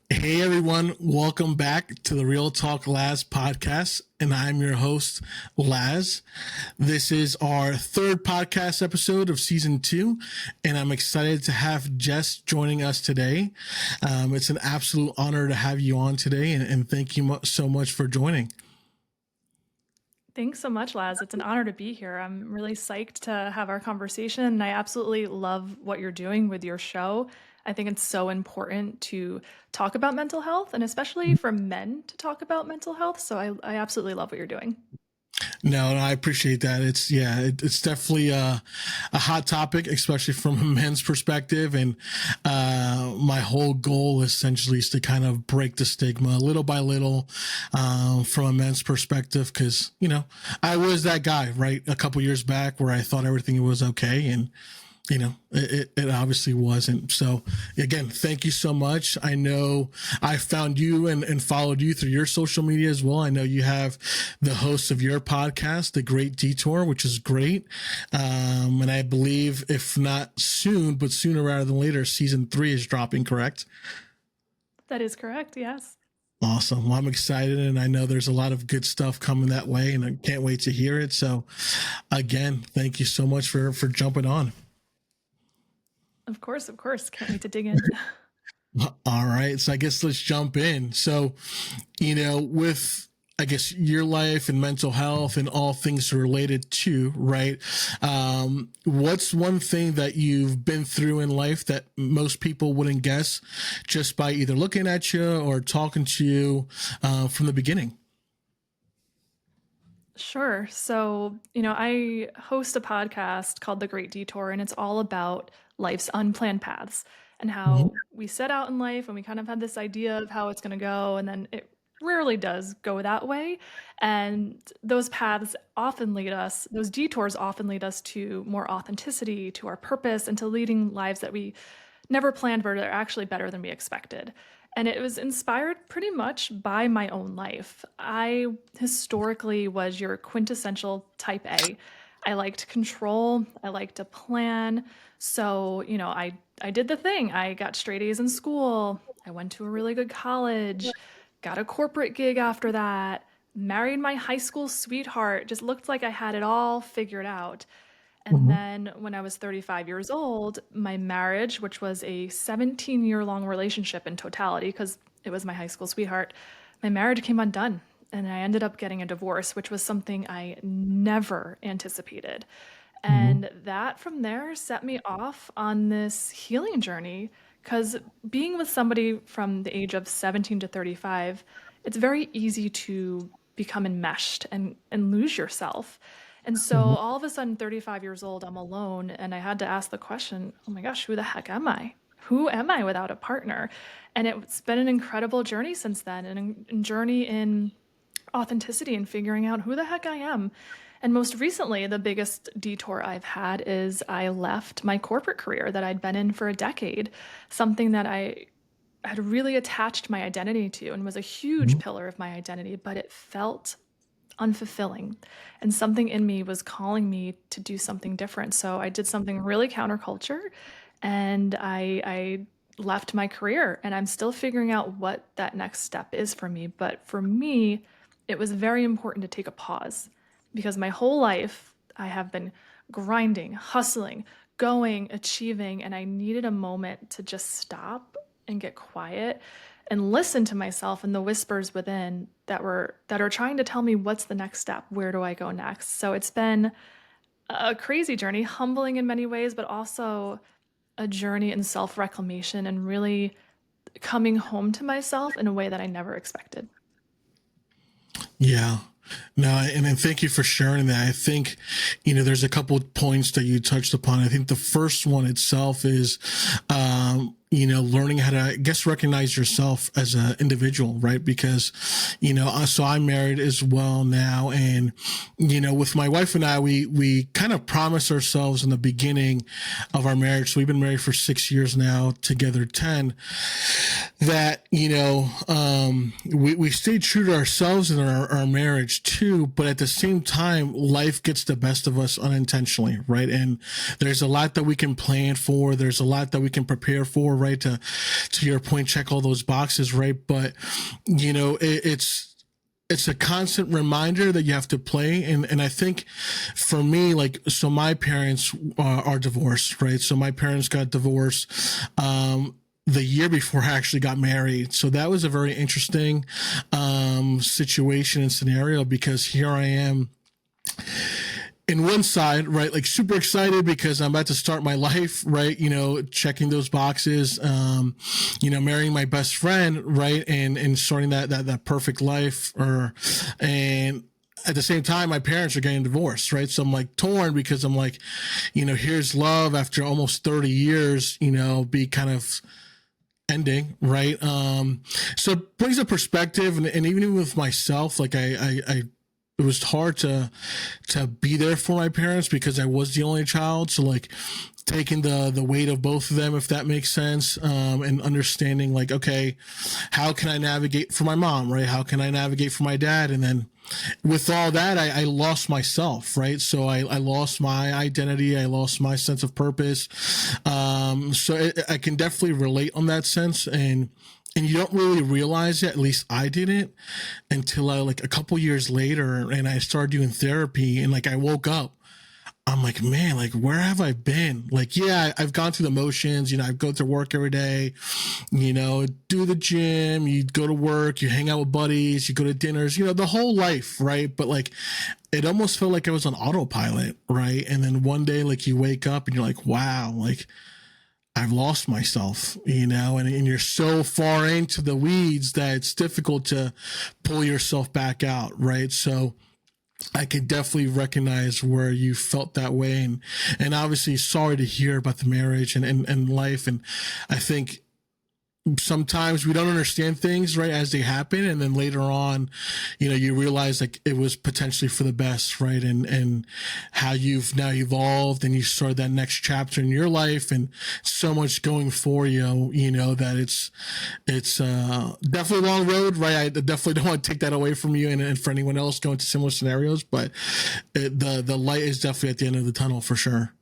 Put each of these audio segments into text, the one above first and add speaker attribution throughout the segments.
Speaker 1: Hey everyone, welcome back to the Real Talk Laz Podcast, and I'm your host, Laz. This is our third podcast episode of season 2, and I'm excited to have Jess joining us today. It's an absolute honor to have you on today, and thank you so much for joining.
Speaker 2: Thanks so much, Laz. It's an honor to be here. I'm really psyched to have our conversation, and I absolutely love what you're doing with your show. I think it's so important to talk about mental health, and especially for men to talk about mental health. So I absolutely love what you're doing.
Speaker 1: No, I appreciate that. It's definitely a hot topic, especially from a men's perspective. And my whole goal essentially is to kind of break the stigma little by little from a men's perspective. Because, I was that guy, right? A couple years back where I thought everything was okay. And it obviously wasn't. So again, thank you so much. I know I found you and followed you through your social media as well. I know you have the host of your podcast, The Great Detour, which is great. And I believe if not soon, but sooner rather than later, season 3 is dropping, correct?
Speaker 2: That is correct. Yes.
Speaker 1: Awesome. Well, I'm excited, and I know there's a lot of good stuff coming that way, and I can't wait to hear it. So again, thank you so much for jumping on.
Speaker 2: Of course. Can't wait to dig in.
Speaker 1: All right. So I guess let's jump in. So, with, I guess, your life and mental health and all things related to, right? What's one thing that you've been through in life that most people wouldn't guess just by either looking at you or talking to you from the beginning?
Speaker 2: Sure. So, I host a podcast called The Great Detour, and it's all about life's unplanned paths and how we set out in life and we kind of had this idea of how it's going to go. And then it rarely does go that way. And those paths often lead us, those detours often lead us to more authenticity, to our purpose, and to leading lives that we never planned but are actually better than we expected. And it was inspired pretty much by my own life. I historically was your quintessential type A. I liked control. I liked to plan. So, I did the thing. I got straight A's in school. I went to a really good college, got a corporate gig after that, married my high school sweetheart, just looked like I had it all figured out. And then when I was 35 years old, my marriage, which was a 17-year-long relationship in totality, because it was my high school sweetheart, my marriage came undone. And I ended up getting a divorce, which was something I never anticipated. And that from there set me off on this healing journey, because being with somebody from the age of 17 to 35, it's very easy to become enmeshed and lose yourself. And so all of a sudden, 35 years old, I'm alone. And I had to ask the question, oh my gosh, who the heck am I? Who am I without a partner? And it's been an incredible journey since then, and a journey in authenticity and figuring out who the heck I am. And most recently, the biggest detour I've had is I left my corporate career that I'd been in for a decade, something that I had really attached my identity to and was a huge pillar of my identity, but it felt unfulfilling. And something in me was calling me to do something different. So I did something really counterculture, and I left my career, and I'm still figuring out what that next step is for me. But for me, it was very important to take a pause, because my whole life I have been grinding, hustling, going, achieving, and I needed a moment to just stop and get quiet and listen to myself and the whispers within that are trying to tell me what's the next step, where do I go next. So it's been a crazy journey, humbling in many ways, but also a journey in self-reclamation and really coming home to myself in a way that I never expected.
Speaker 1: Yeah. No, and thank you for sharing that. I think, there's a couple of points that you touched upon. I think the first one itself is, learning how to, I guess, recognize yourself as an individual, right? Because, so I'm married as well now. And, with my wife and I, we kind of promised ourselves in the beginning of our marriage. So we've been married for 6 years now, together 10, that, we stay true to ourselves in our marriage too, but at the same time, life gets the best of us unintentionally, right? And there's a lot that we can plan for. There's a lot that we can prepare for, right? To your point, check all those boxes, right? But, it's a constant reminder that you have to play. And I think for me, so my parents are divorced, right? So my parents got divorced, the year before I actually got married. So that was a very interesting, situation and scenario, because here I am in one side, right, super excited because I'm about to start my life, right, checking those boxes, marrying my best friend, right, and starting that perfect life, and at the same time, my parents are getting divorced, right? So I'm torn, because I'm here's love after almost 30 years, be kind of ending, right? So it brings a perspective, and even with myself, it was hard to be there for my parents because I was the only child. So taking the weight of both of them, if that makes sense, and understanding okay, how can I navigate for my mom, right? How can I navigate for my dad? And then with all that, I lost myself, right? So I lost my identity. I lost my sense of purpose. So I can definitely relate on that sense. And you don't really realize it, at least I didn't, until a couple years later, and I started doing therapy, and I woke up. I'm man, where have I been? Yeah, I've gone through the motions, I go to work every day, do the gym, you go to work, you hang out with buddies, you go to dinners, the whole life, right? But it almost felt like I was on autopilot, right? And then one day, you wake up and you're wow, I've lost myself, and you're so far into the weeds that it's difficult to pull yourself back out, right? So I can definitely recognize where you felt that way, and obviously sorry to hear about the marriage and life. And I think sometimes we don't understand things right as they happen, and then later on, you realize it was potentially for the best, right? And how you've now evolved, and you start that next chapter in your life, and so much going for you, that it's definitely a long road, right? I definitely don't want to take that away from you, and for anyone else going to similar scenarios, but the light is definitely at the end of the tunnel for sure.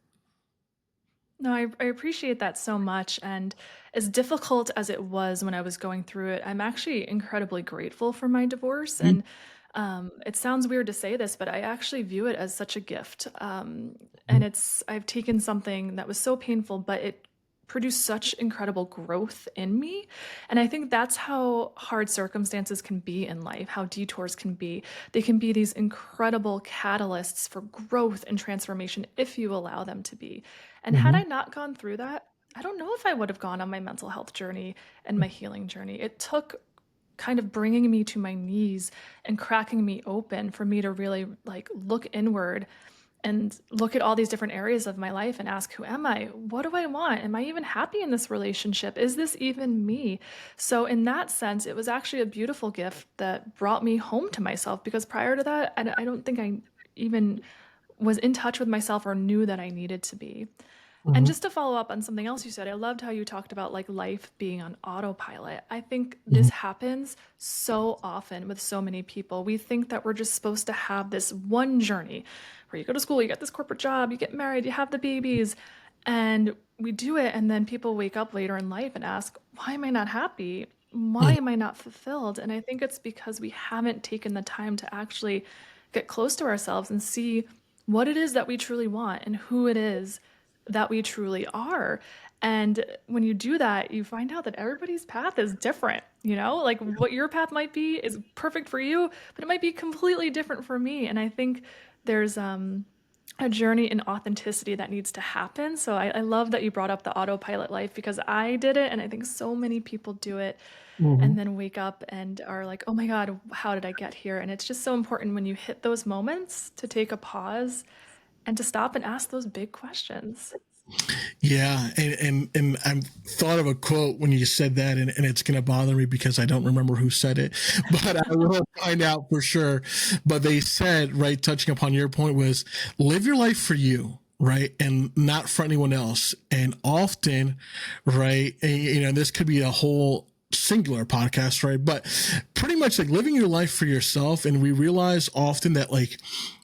Speaker 2: No, I appreciate that so much. And as difficult as it was when I was going through it, I'm actually incredibly grateful for my divorce.
Speaker 1: Mhm.
Speaker 2: And it sounds weird to say this, but I actually view it as such a gift. And I've taken something that was so painful, but it produced such incredible growth in me. And I think that's how hard circumstances can be in life, how detours can be. They can be these incredible catalysts for growth and transformation if you allow them to be. And had I
Speaker 1: Mhm.
Speaker 2: not gone through that, I don't know if I would have gone on my mental health journey and my healing journey. It took kind of bringing me to my knees and cracking me open for me to really look inward and look at all these different areas of my life and ask, who am I? What do I want? Am I even happy in this relationship? Is this even me? So in that sense, it was actually a beautiful gift that brought me home to myself, because prior to that, I don't think I even was in touch with myself or knew that I needed to be. And
Speaker 1: Mhm.
Speaker 2: just to follow up on something else you said, I loved how you talked about life being on autopilot. I think this
Speaker 1: Mhm.
Speaker 2: happens so often with so many people. We think that we're just supposed to have this one journey where you go to school, you get this corporate job, you get married, you have the babies, and we do it. And then people wake up later in life and ask, why am I not happy? Why
Speaker 1: Mhm.
Speaker 2: am I not fulfilled? And I think it's because we haven't taken the time to actually get close to ourselves and see what it is that we truly want and who it is that we truly are. And when you do that, you find out that everybody's path is different. What your path might be is perfect for you, but it might be completely different for me. And I think there's a journey in authenticity that needs to happen. So I love that you brought up the autopilot life, because I did it. And I think so many people do it and
Speaker 1: Mhm.
Speaker 2: then wake up and are like, oh my God, how did I get here? And it's just so important when you hit those moments to take a pause and to stop and ask those big questions.
Speaker 1: Yeah, and I thought of a quote when you said that, and it's going to bother me because I don't remember who said it, but I will find out for sure. But they said, right, touching upon your point, was live your life for you, right, and not for anyone else. And often, right, and, this could be a whole singular podcast, right? But pretty much like living your life for yourself. And we realize often that like,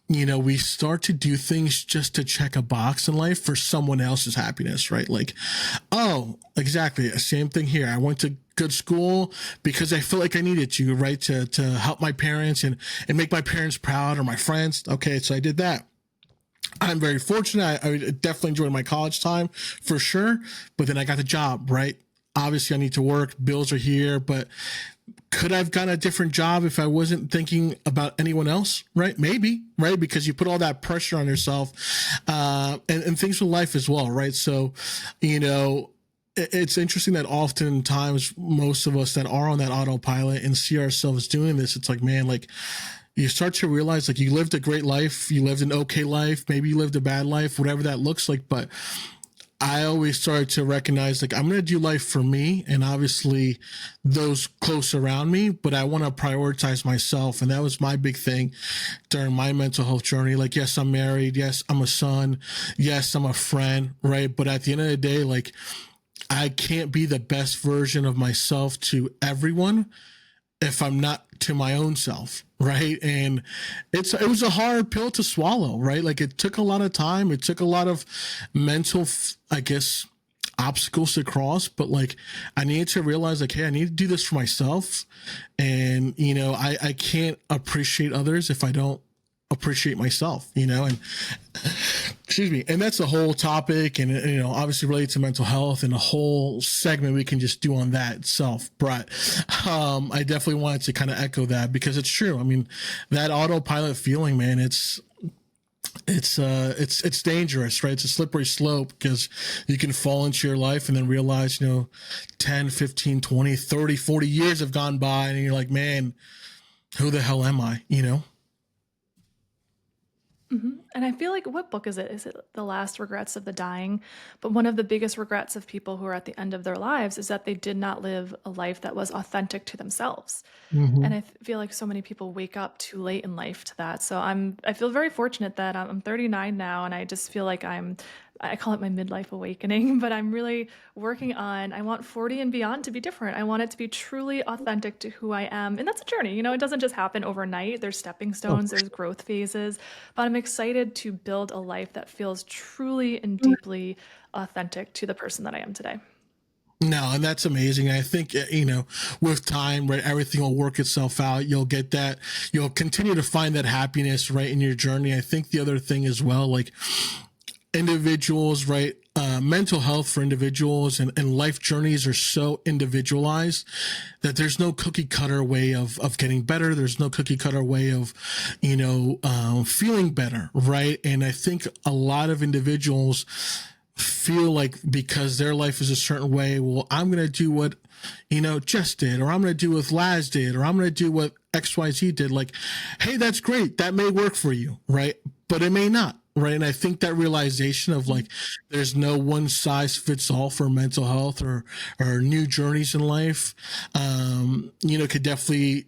Speaker 1: we start to do things just to check a box in life for someone else's happiness, right? Like, oh, exactly. Same thing here. I went to good school because I feel like I needed to, right? To help my parents and make my parents proud, or my friends. Okay. So I did that. I'm very fortunate. I definitely enjoyed my college time for sure. But then I got the job, right? Obviously I need to work. Bills are here, but could I've gotten a different job if I wasn't thinking about anyone else? Right? Maybe, right? Because you put all that pressure on yourself, and things with life as well, right? So, it's interesting that oftentimes most of us that are on that autopilot and see ourselves doing this, it's like, man, like you start to realize like you lived a great life, you lived an okay life, maybe you lived a bad life, whatever that looks like, but I always started to recognize like I'm going to do life for me and obviously those close around me, but I want to prioritize myself. And that was my big thing during my mental health journey. Like, yes, I'm married. Yes, I'm a son. Yes, I'm a friend. Right. But at the end of the day, like I can't be the best version of myself to everyone if I'm not to my own self. Right. And it was a hard pill to swallow, right? Like it took a lot of time. It took a lot of mental, I guess, obstacles to cross, but like I needed to realize like, hey, I need to do this for myself. And, I can't appreciate others if I don't appreciate myself, and excuse me. And that's the whole topic. And, obviously related to mental health and a whole segment we can just do on that itself. But, I definitely wanted to kind of echo that because it's true. I mean, that autopilot feeling, man, it's dangerous, right? It's a slippery slope because you can fall into your life and then realize, 10, 15, 20, 30, 40 years have gone by and you're like, man, who the hell am I,
Speaker 2: And I feel like, what book is it? Is it The Last Regrets of the Dying? But one of the biggest regrets of people who are at the end of their lives is that they did not live a life that was authentic to themselves. And I feel like so many people wake up too late in life to that. So I feel very fortunate that I'm 39 now, and I just feel like I call it my midlife awakening, but I'm really working on, I want 40 and beyond to be different. I want it to be truly authentic to who I am. And that's a journey, it doesn't just happen overnight. There's stepping stones, there's growth phases, but I'm excited to build a life that feels truly and deeply authentic to the person that I am today.
Speaker 1: No, and that's amazing. I think, with time, right, everything will work itself out. You'll get that. You'll continue to find that happiness, right, in your journey. I think the other thing as well, like individuals, right, mental health for individuals and life journeys are so individualized that there's no cookie cutter way of getting better. There's no cookie cutter way of, feeling better, right? And I think a lot of individuals feel like because their life is a certain way, well, I'm going to do what, Jess did, or I'm going to do what Laz did, or I'm going to do what XYZ did. Like, hey, that's great. That may work for you, right? But it may not. Right. And I think that realization of like, there's no one size fits all for mental health or new journeys in life, could definitely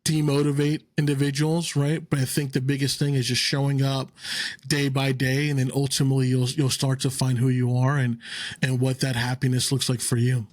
Speaker 1: demotivate individuals. Right. But I think the biggest thing is just showing up day by day. And then ultimately you'll start to find who you are and what that happiness looks like for you.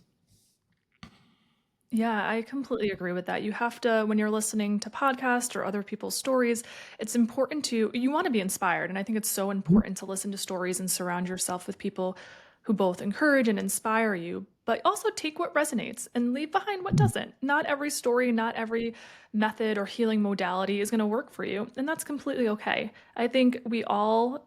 Speaker 2: Yeah, I completely agree with that. You have to, when you're listening to podcasts or other people's stories, it's important you want to be inspired. And I think it's so important to listen to stories and surround yourself with people who both encourage and inspire you, but also take what resonates and leave behind what doesn't. Not every story, not every method or healing modality is going to work for you. And that's completely okay. I think we all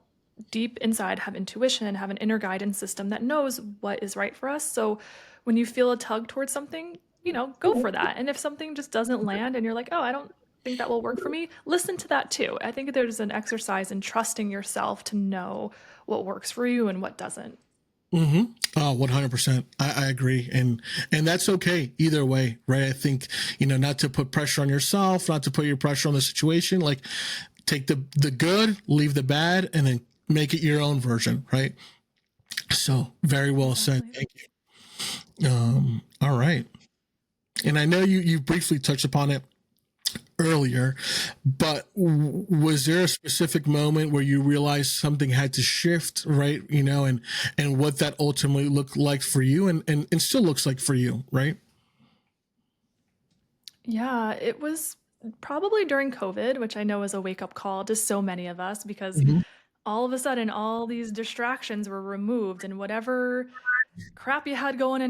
Speaker 2: deep inside have intuition, have an inner guidance system that knows what is right for us. So when you feel a tug towards something, go for that. And if something just doesn't land and you're like, oh, I don't think that will work for me, listen to that too. I think there's an exercise in trusting yourself to know what works for you and what doesn't.
Speaker 1: Oh, 100%. I agree. And that's okay either way, right? I think, not to put pressure on yourself, not to put your pressure on the situation, like take the good, leave the bad, and then make it your own version. Right. So very well said. Thank you. All right. And I know you briefly touched upon it earlier, but was there a specific moment where you realized something had to shift, right? And what that ultimately looked like for you and still looks like for you, right?
Speaker 2: Yeah, it was probably during COVID, which I know is a wake-up call to so many of us because
Speaker 1: Mhm.
Speaker 2: all of a sudden all these distractions were removed and whatever crap you had going on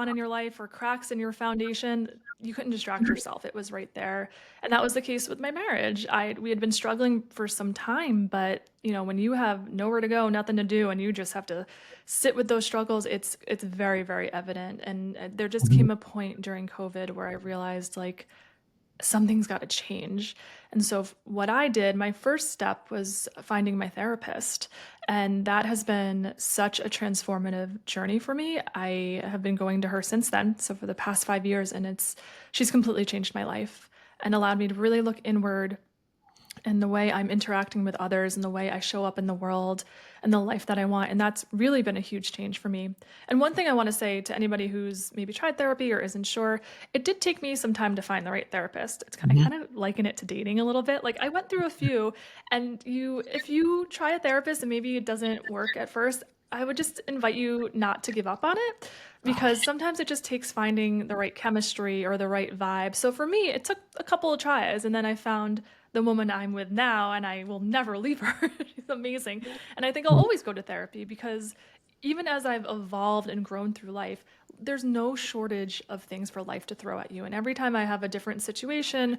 Speaker 2: in your life or cracks in your foundation, you couldn't distract yourself. It was right there. And that was the case with my marriage. We had been struggling for some time, but when you have nowhere to go, nothing to do, and you just have to sit with those struggles, it's very, very evident. And there just
Speaker 1: Mhm.
Speaker 2: came a point during COVID where I realized like something's got to change. And so, what I did, my first step was finding my therapist. And that has been such a transformative journey for me. I have been going to her since then. So, for the past 5 years, and she's completely changed my life and allowed me to really look inward and the way I'm interacting with others and the way I show up in the world and the life that I want. And that's really been a huge change for me. And one thing I want to say to anybody who's maybe tried therapy or isn't sure, it did take me some time to find the right therapist. I
Speaker 1: Mhm.
Speaker 2: kind of liken it to dating a little bit. Like I went through a few, and if you try a therapist and maybe it doesn't work at first, I would just invite you not to give up on it because sometimes it just takes finding the right chemistry or the right vibe. So for me, it took a couple of tries, and then I found the woman I'm with now, and I will never leave her. She's amazing. And I think I'll always go to therapy because even as I've evolved and grown through life, there's no shortage of things for life to throw at you. And every time I have a different situation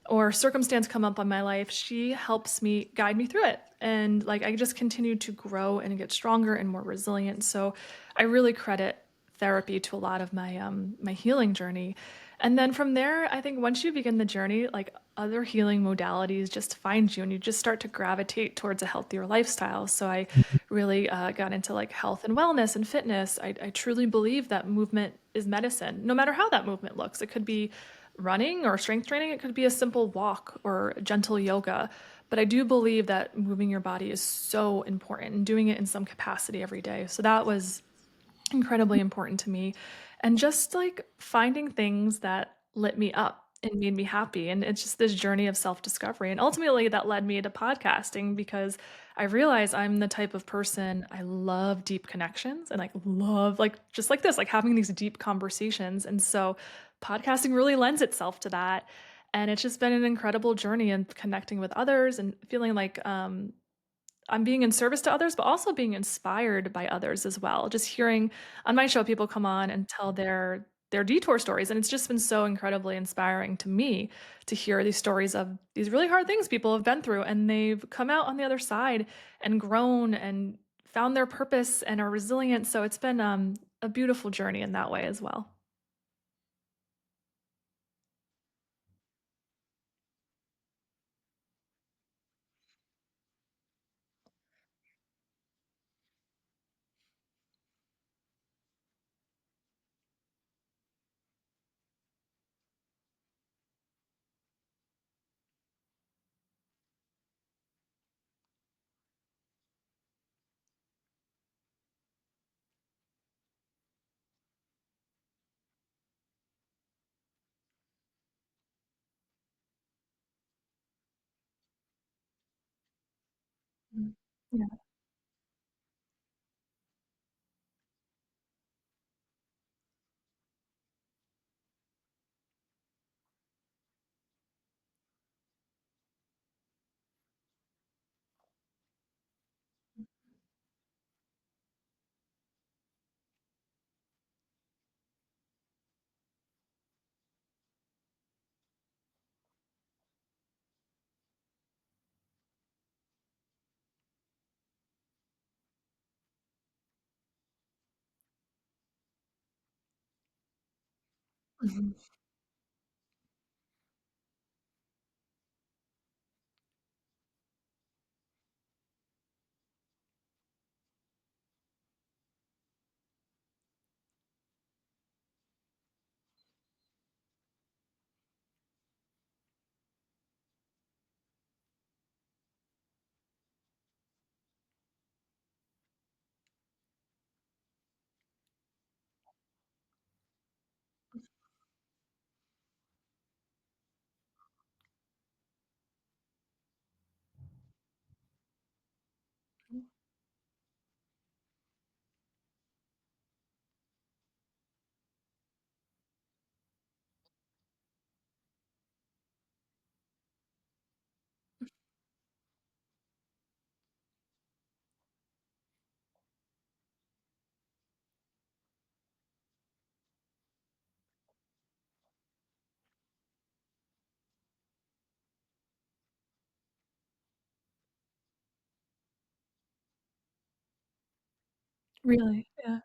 Speaker 2: or circumstance come up on my life, she helps me guide me through it. And like I just continue to grow and get stronger and more resilient. So I really credit therapy to a lot of my healing journey. And then from there, I think once you begin the journey, like other healing modalities just find you and you just start to gravitate towards a healthier lifestyle. So I really got into like health and wellness and fitness. I truly believe that movement is medicine, no matter how that movement looks. It could be running or strength training, it could be a simple walk or gentle yoga. But I do believe that moving your body is so important and doing it in some capacity every day. So that was incredibly important to me. And just like finding things that lit me up and made me happy. And it's just this journey of self discovery. And ultimately, that led me to podcasting because I realize I'm the type of person I love deep connections and like love, like, just like this, like having these deep conversations. And so podcasting really lends itself to that. And it's just been an incredible journey and connecting with others and feeling like I'm being in service to others, but also being inspired by others as well. Just hearing on my show, people come on and tell their detour stories, and it's just been so incredibly inspiring to me to hear these stories of these really hard things people have been through, and they've come out on the other side and grown and found their purpose and are resilient. So it's been a beautiful journey in that way as well. Mm. Yeah. Mhm. Really? Yeah.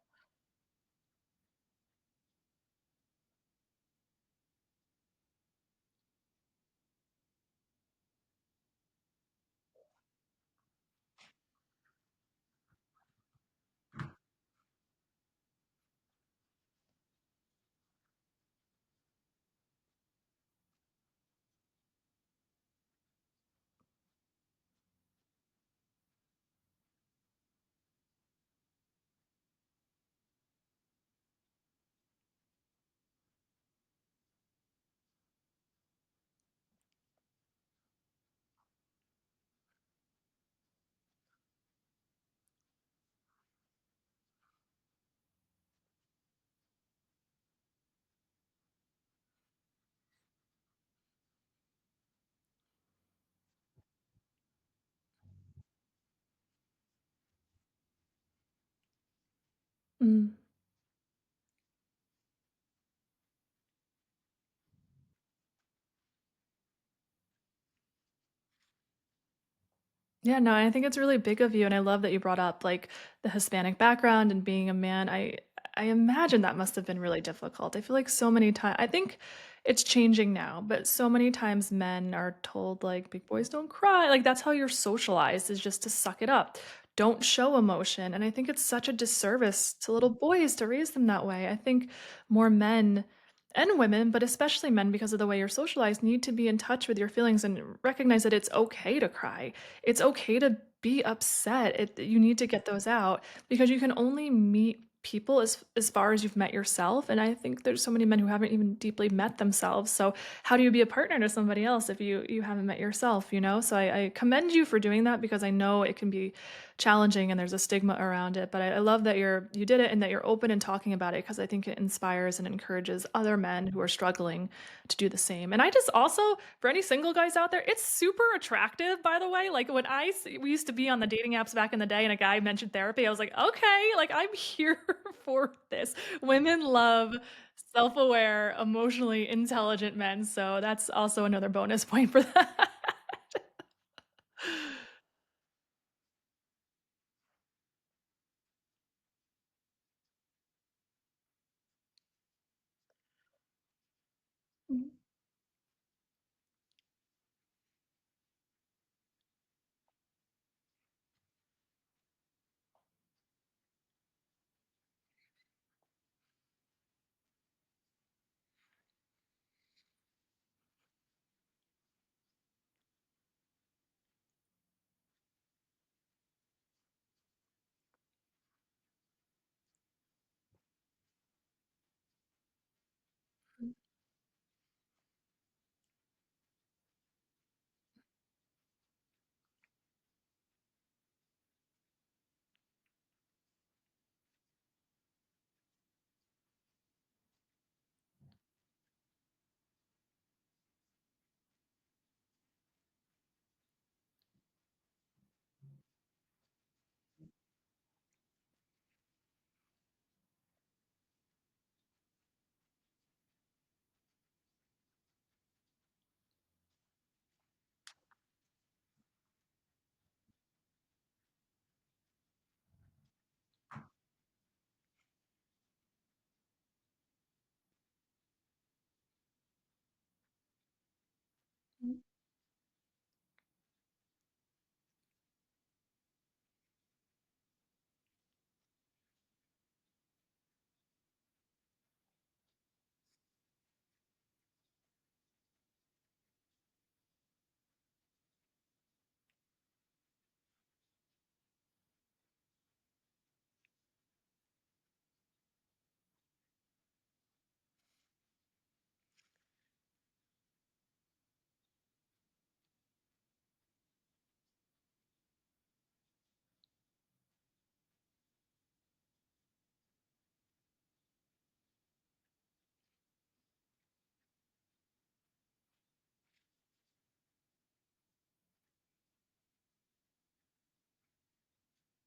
Speaker 2: Mm. Yeah, no, I think it's really big of you, and I love that you brought up, like, the Hispanic background and being a man. I imagine that must have been really difficult. I feel like so many times I think it's changing now, but so many times men are told, like, "Big boys don't cry." Like, that's how you're socialized, is just to suck it up. Don't show emotion, and I think it's such a disservice to little boys to raise them that way. I think more men and women, but especially men, because of the way you're socialized, need to be in touch with your feelings and recognize that it's okay to cry. It's okay to be upset. You need to get those out because you can only meet people as far as you've met yourself. And I think there's so many men who haven't even deeply met themselves. So how do you be a partner to somebody else if you haven't met yourself, you know? So I commend you for doing that because I know it can be challenging and there's a stigma around it. But I love that you did it and that you're open and talking about it because I think it inspires and encourages other men who are struggling to do the same. And I just also, for any single guys out there, it's super attractive, by the way. Like when we used to be on the dating apps back in the day and a guy mentioned therapy, I was like, okay, like I'm here for this. Women love self-aware, emotionally intelligent men. So that's also another bonus point for that.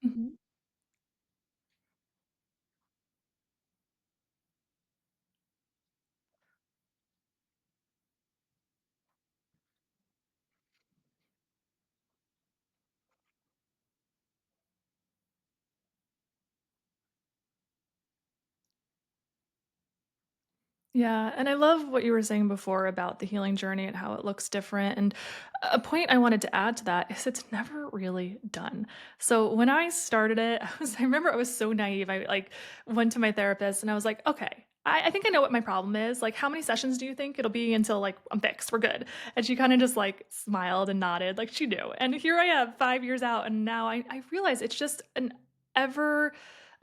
Speaker 2: Mhm. Yeah, and I love what you were saying before about the healing journey and how it looks different. And a point I wanted to add to that is it's never really done. So when I started it, I remember I was so naive. I like went to my therapist and I was like, okay, I think I know what my problem is. Like, how many sessions do you think it'll be until like I'm fixed? We're good. And she kind of just like smiled and nodded, like she knew. And here I am 5 years out, and now I realize it's just an ever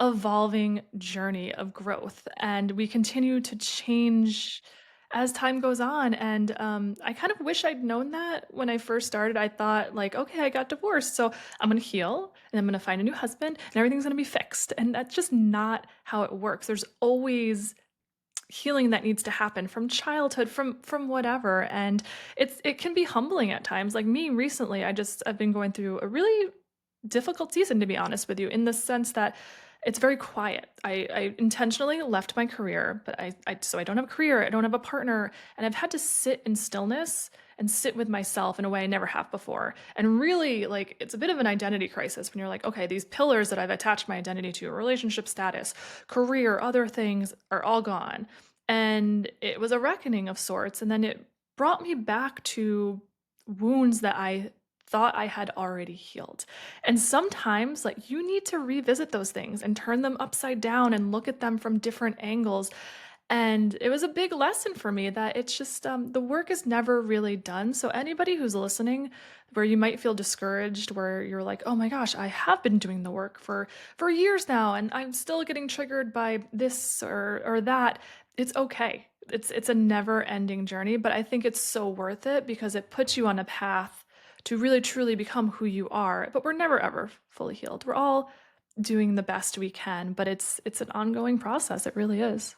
Speaker 2: evolving journey of growth, and we continue to change as time goes on. And I kind of wish I'd known that when I first started. I thought like, okay, I got divorced, so I'm going to heal and I'm going to find a new husband and everything's going to be fixed, and that's just not how it works. There's always healing that needs to happen from childhood, from whatever. And it can be humbling at times. Like me recently, I've been going through a really difficult season, to be honest with you, in the sense that it's very quiet. I intentionally left my career, but so I don't have a career, I don't have a partner, and I've had to sit in stillness and sit with myself in a way I never have before. And really, like, it's a bit of an identity crisis when you're like, okay, these pillars that I've attached my identity to, relationship status, career, other things, are all gone. And it was a reckoning of sorts. And then it brought me back to wounds that I thought I had already healed. And sometimes, like, you need to revisit those things and turn them upside down and look at them from different angles. And it was a big lesson for me that it's just the work is never really done. So anybody who's listening, where you might feel discouraged, where you're like, oh my gosh, I have been doing the work for years now, and I'm still getting triggered by this or that. It's okay. It's a never ending journey, but I think it's so worth it because it puts you on a path to really truly become who you are. But we're never ever fully healed. We're all doing the best we can, but it's an ongoing process. It really is.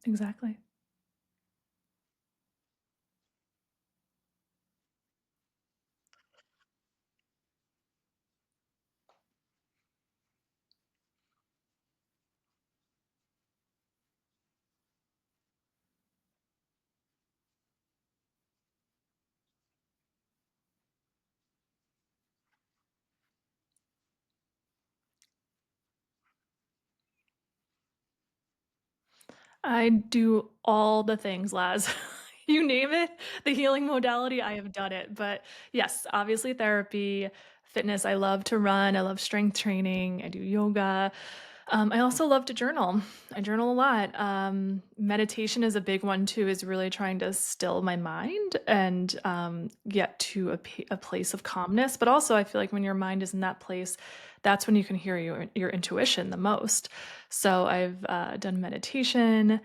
Speaker 2: Exactly. I do all the things, Laz. You name it, the healing modality, I have done it. But yes, obviously therapy, fitness. I love to run. I love strength training. I do yoga. I also love to journal. I journal a lot. Meditation is a big one too, is really trying to still my mind and get to a place of calmness. But also, I feel like when your mind is in that place, that's when you can hear your intuition the most. So I've done meditation.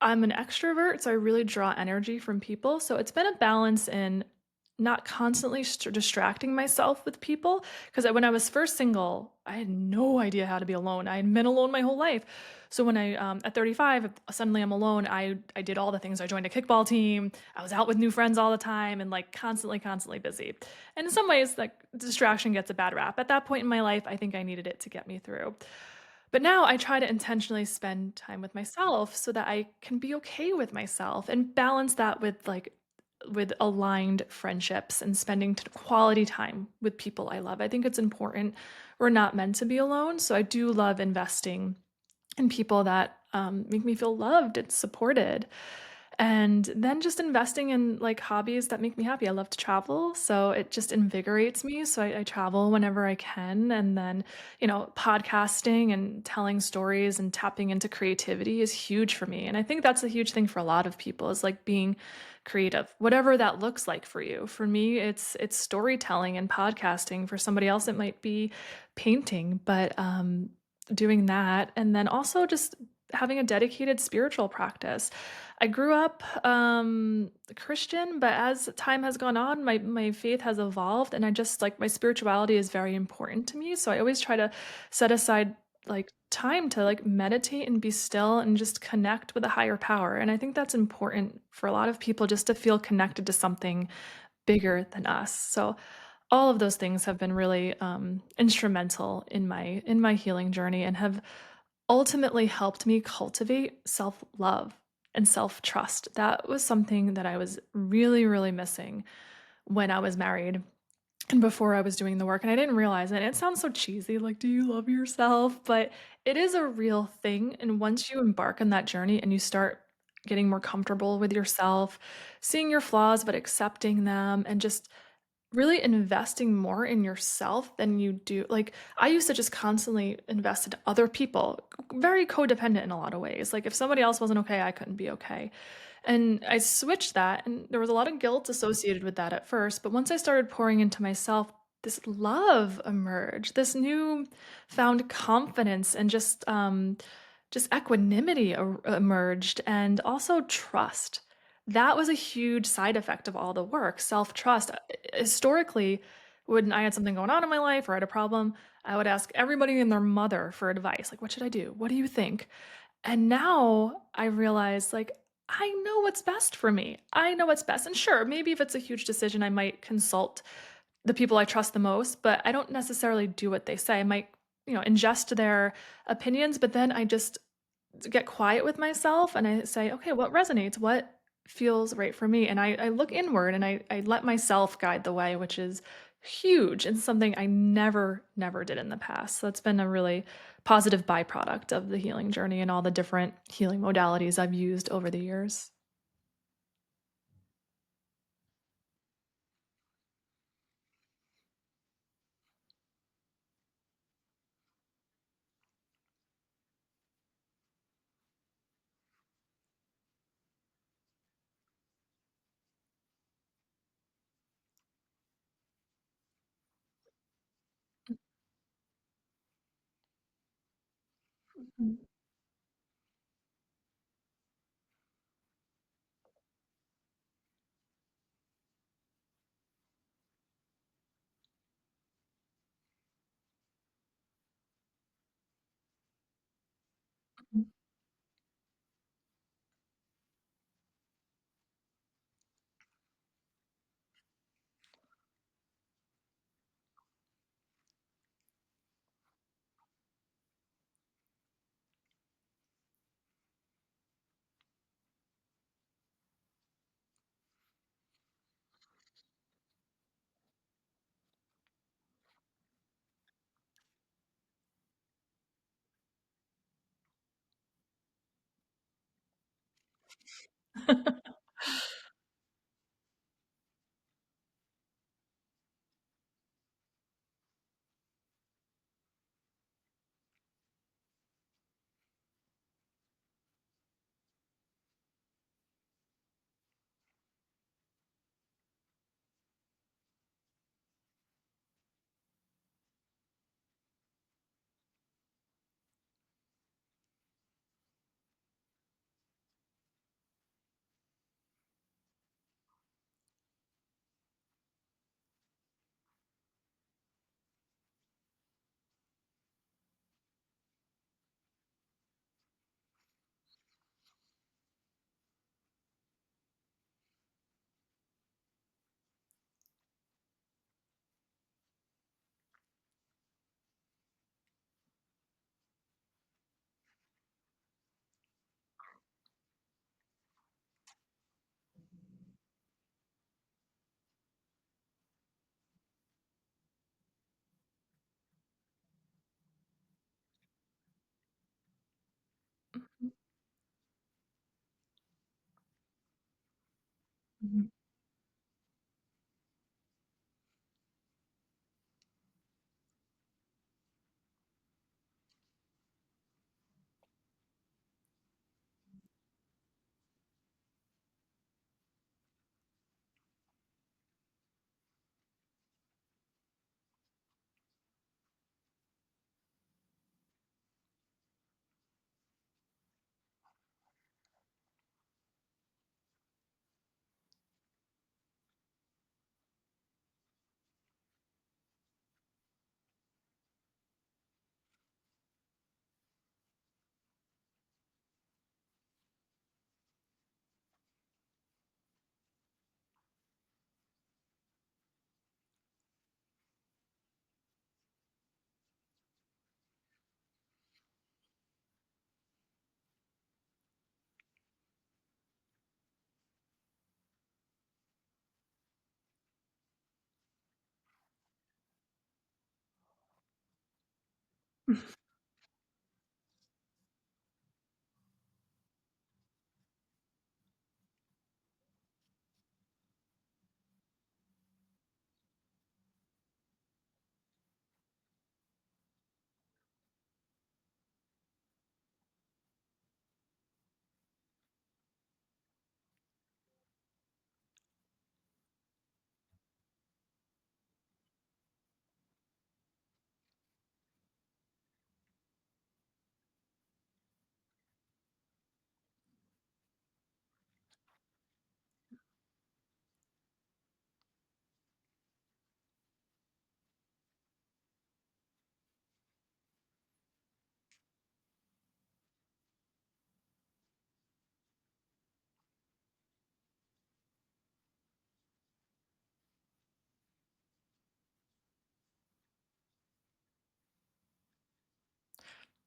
Speaker 2: I'm an extrovert, so I really draw energy from people. So it's been a balance in not constantly distracting myself with people. Because when I was first single, I had no idea how to be alone. I had been alone my whole life. So when I, at 35, suddenly I'm alone. I did all the things. I joined a kickball team. I was out with new friends all the time and like constantly busy. And in some ways, like distraction gets a bad rap. At that point in my life, I think I needed it to get me through. But now I try to intentionally spend time with myself so that I can be okay with myself and balance that with aligned friendships and spending quality time with people I love. I think it's important. We're not meant to be alone, so I do love investing in people that make me feel loved and supported. And then just investing in like hobbies that make me happy. I love to travel, so it just invigorates me. So I travel whenever I can. And then, podcasting and telling stories and tapping into creativity is huge for me. And I think that's a huge thing for a lot of people is like being creative, whatever that looks like for you. For me, it's storytelling and podcasting. For somebody else, it might be painting, but doing that. And then also just having a dedicated spiritual practice. I grew up Christian, but as time has gone on, my faith has evolved, and I just like my spirituality is very important to me. So I always try to set aside like time to like meditate and be still and just connect with a higher power. And I think that's important for a lot of people just to feel connected to something bigger than us. So all of those things have been really instrumental in my healing journey and have ultimately helped me cultivate self-love and self-trust. That was something that I was really missing when I was married and before I was doing the work, and I didn't realize it. It sounds so cheesy, like, do you love yourself? But it is a real thing. And once you embark on that journey and you start getting more comfortable with yourself, seeing your flaws, but accepting them, and just really investing more in yourself than you do. Like, I used to just constantly invest in other people, very codependent in a lot of ways. Like, if somebody else wasn't okay, I couldn't be okay. And I switched that, and there was a lot of guilt associated with that at first. But once I started pouring into myself, this love emerged, this new found confidence, and just equanimity emerged, and also trust. That was a huge side effect of all the work, self-trust. Historically, when I had something going on in my life or I had a problem, I would ask everybody and their mother for advice. Like, what should I do? What do you think? And now I realize, like, I know what's best for me. I know what's best. And sure, maybe if it's a huge decision, I might consult the people I trust the most, but I don't necessarily do what they say. I might, ingest their opinions, but then I just get quiet with myself and I say, okay, what resonates? What feels right for me? And I look inward and I let myself guide the way, which is huge and something I never did in the past. So that's been a really positive byproduct of the healing journey and all the different healing modalities I've used over the years. Mhm. Mhm.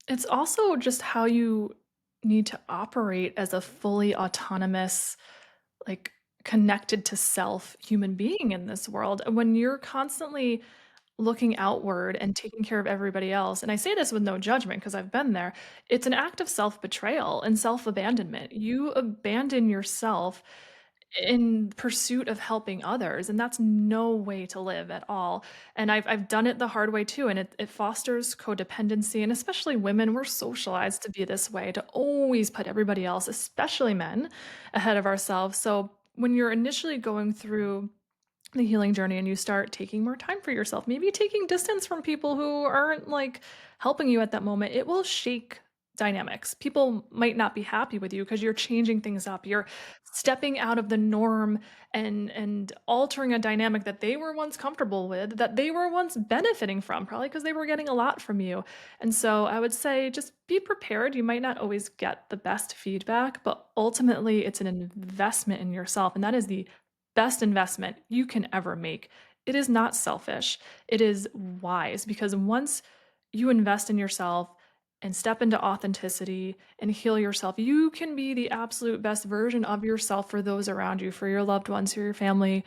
Speaker 2: It's also just how you need to operate as a fully autonomous, like, connected to self human being in this world. When you're constantly looking outward and taking care of everybody else, and I say this with no judgment because I've been there, it's an act of self-betrayal and self-abandonment. You abandon yourself in pursuit of helping others, and that's no way to live at all. And I've done it the hard way too, and it fosters codependency, and especially women, we're socialized to be this way, to always put everybody else, especially men, ahead of ourselves. So when you're initially going through the healing journey and you start taking more time for yourself, maybe taking distance from people who aren't like helping you at that moment, it will shake dynamics. People might not be happy with you because you're changing things up. You're stepping out of the norm and altering a dynamic that they were once comfortable with, that they were once benefiting from, probably because they were getting a lot from you. And so I would say just be prepared. You might not always get the best feedback, but ultimately it's an investment in yourself. And that is the best investment you can ever make. It is not selfish. It is wise because once you invest in yourself and step into authenticity and heal yourself, you can be the absolute best version of yourself for those around you, for your loved ones, for your family,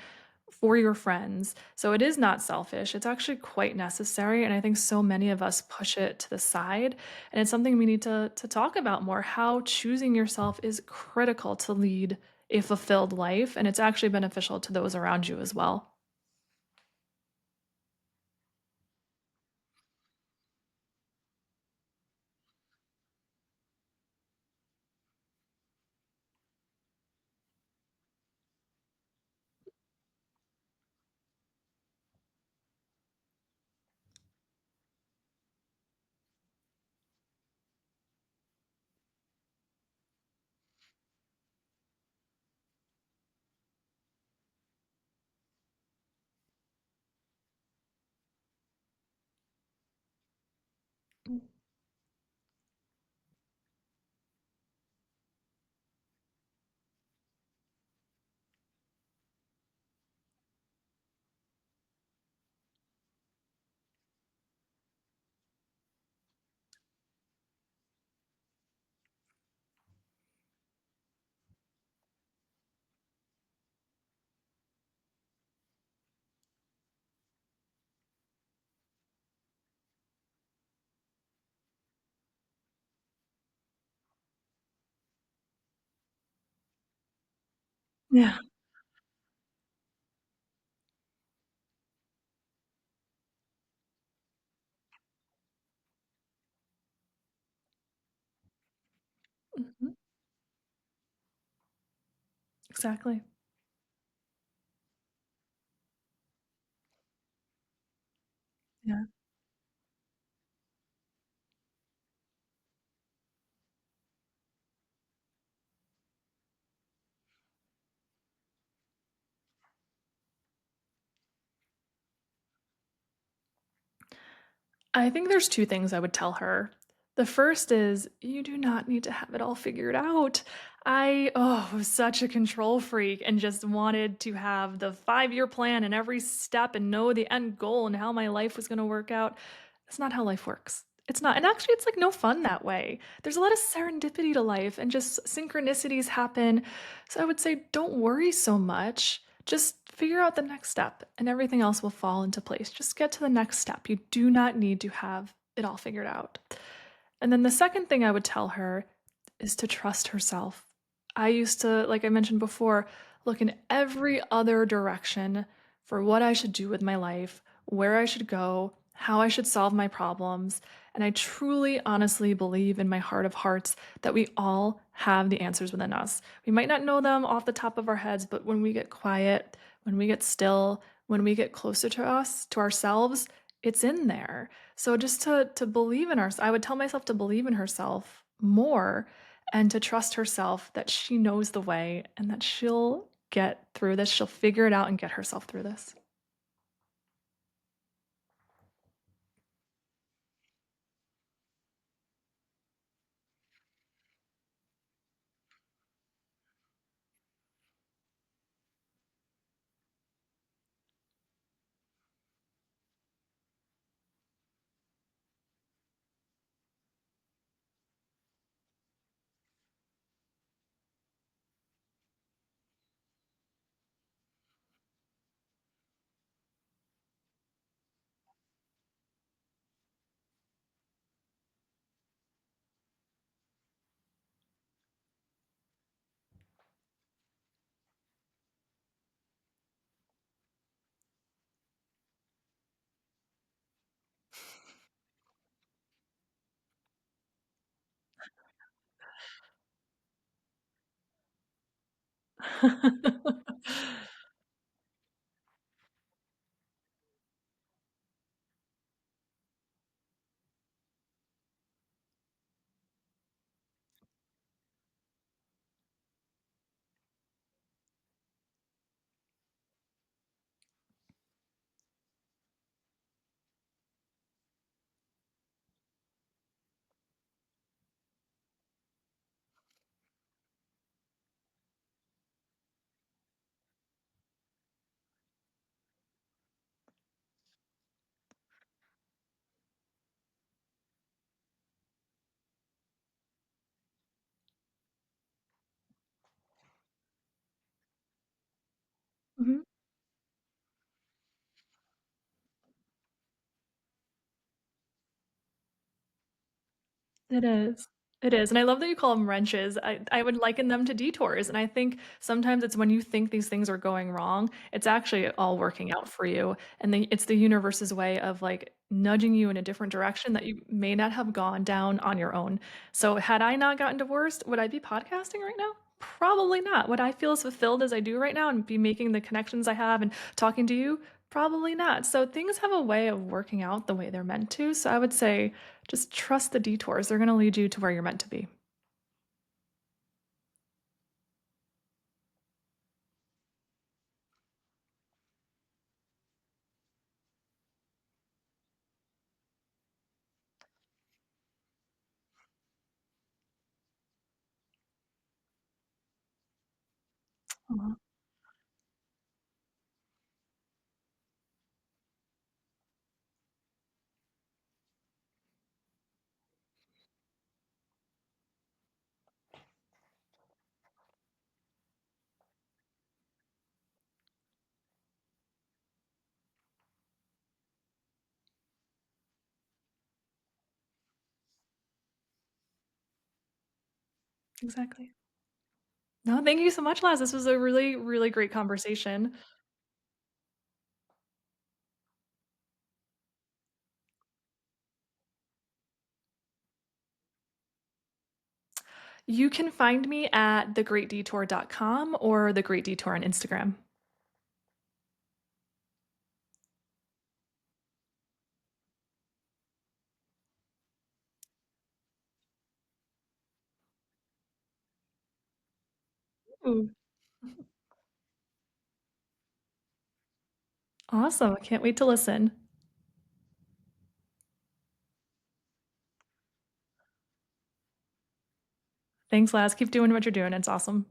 Speaker 2: for your friends. So it is not selfish. It's actually quite necessary. And I think so many of us push it to the side. And it's something we need to talk about more, how choosing yourself is critical to lead a fulfilled life. And it's actually beneficial to those around you as well. Yeah. Mhm. Exactly. Yeah. I think there's 2 things I would tell her. The first is you do not need to have it all figured out. Was such a control freak and just wanted to have the 5-year plan and every step and know the end goal and how my life was gonna work out. That's not how life works. It's not, and actually it's like no fun that way. There's a lot of serendipity to life and just synchronicities happen. So I would say don't worry so much. Just figure out the next step and everything else will fall into place. Just get to the next step. You do not need to have it all figured out. And then the second thing I would tell her is to trust herself. I used to, like I mentioned before, look in every other direction for what I should do with my life, where I should go, how I should solve my problems. And I truly, honestly believe in my heart of hearts that we all have the answers within us. We might not know them off the top of our heads, but when we get quiet, when we get still, when we get closer to us, to ourselves, it's in there. So just to believe in I would tell myself to believe in herself more and to trust herself that she knows the way and that she'll get through this. She'll figure it out and get herself through this. It is. It is, and I love that you call them wrenches. I would liken them to detours, and I think sometimes it's when you think these things are going wrong, it's actually all working out for you, and it's the universe's way of, like, nudging you in a different direction that you may not have gone down on your own. So, had I not gotten divorced, would I be podcasting right now? Probably not. Would I feel as fulfilled as I do right now and be making the connections I have and talking to you? Probably not. So, things have a way of working out the way they're meant to, so I would say just trust the detours. They're gonna lead you to where you're meant to be. Aw, exactly. No, thank you so much, Laz. This was a really, really great conversation. You can find me at thegreatdetour.com or The Great Detour on Instagram. Ooh, awesome. I can't wait to listen. Thanks, Laz. Keep doing what you're doing. It's awesome.